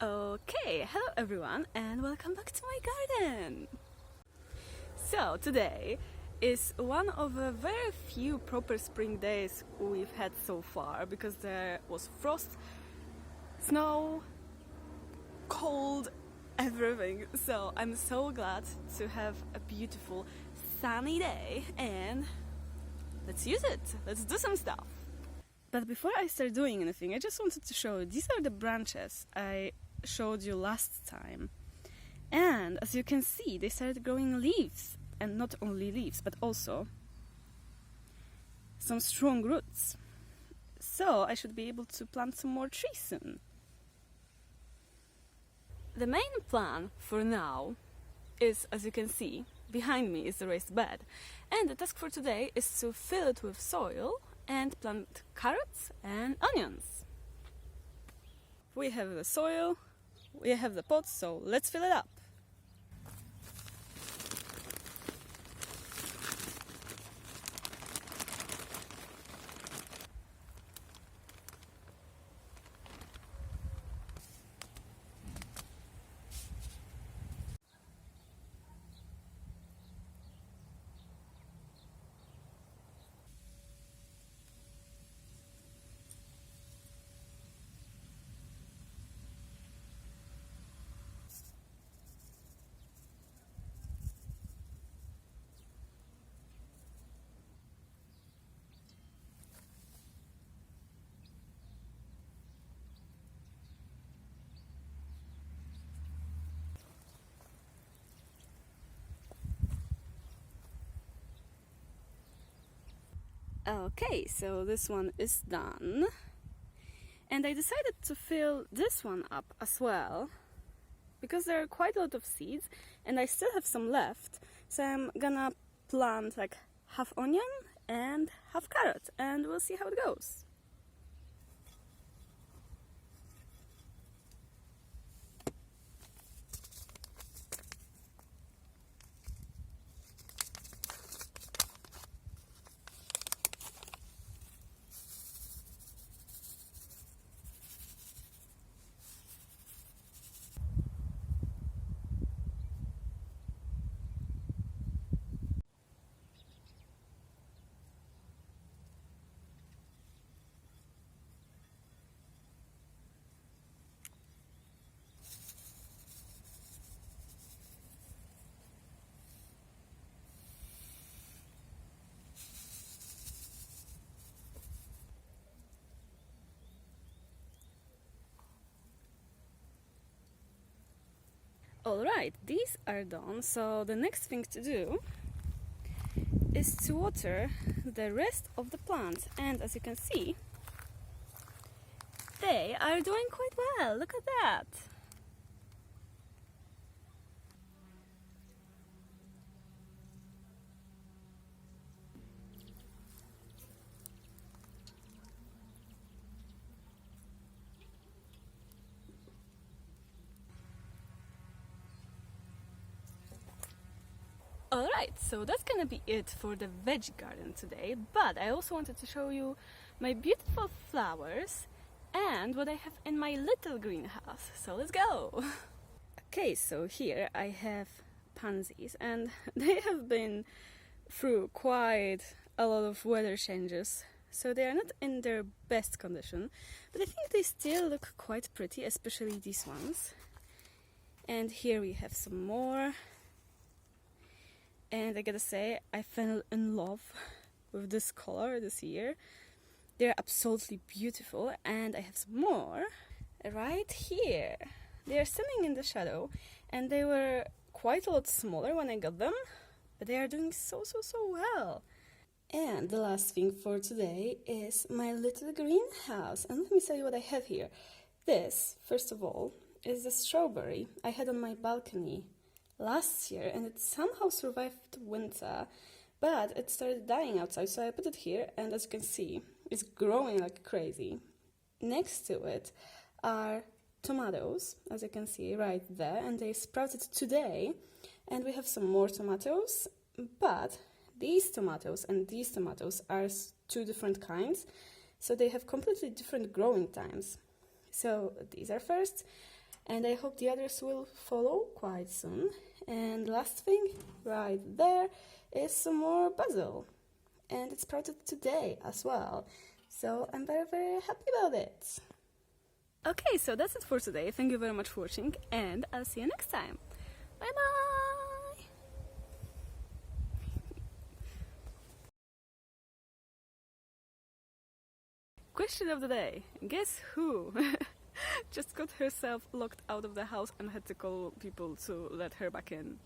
Okay, hello everyone and welcome back to my garden! So today is one of the very few proper spring days we've had so far because there was frost, snow, cold, everything. So I'm so glad to have a beautiful sunny day and let's use it, let's do some stuff. But before I start doing anything, I just wanted to show you, these are the branches I showed you last time. And as you can see, they started growing leaves. And not only leaves, but also some strong roots. So I should be able to plant some more trees soon. The main plan for now is, as you can see, behind me is the raised bed. And the task for today is to fill it with soil and plant carrots and onions. We have the soil, we have the pots, so let's fill it up. Okay, so this one is done. And I decided to fill this one up as well because there are quite a lot of seeds and I still have some left. So I'm gonna plant like half onion and half carrot and we'll see how it goes. Alright, these are done, so the next thing to do is to water the rest of the plants, and as you can see, they are doing quite well. Look at that! Alright, so that's gonna be it for the veg garden today, but I also wanted to show you my beautiful flowers and what I have in my little greenhouse, so let's go! Okay, so here I have pansies and they have been through quite a lot of weather changes, so they are not in their best condition, but I think they still look quite pretty, especially these ones. And here we have some more. And I gotta say, I fell in love with this color this year. They're absolutely beautiful, and I have some more right here. They are standing in the shadow, and they were quite a lot smaller when I got them, but they are doing so well. And the last thing for today is my little greenhouse. And let me tell you what I have here. This, first of all, is the strawberry I had on my balcony last year, and it somehow survived winter, but it started dying outside, so I put it here, and as you can see, it's growing like crazy. Next to it are tomatoes, as you can see right there, and they sprouted today, and we have some more tomatoes, but these tomatoes and these tomatoes are two different kinds, so they have completely different growing times. So these are first, and I hope the others will follow quite soon. And last thing, right there, is some more basil, and it sprouted today as well, so I'm very, very happy about it. Okay, so that's it for today. Thank you very much for watching, and I'll see you next time. Bye bye! Question of the day. Guess who just got herself locked out of the house and had to call people to let her back in?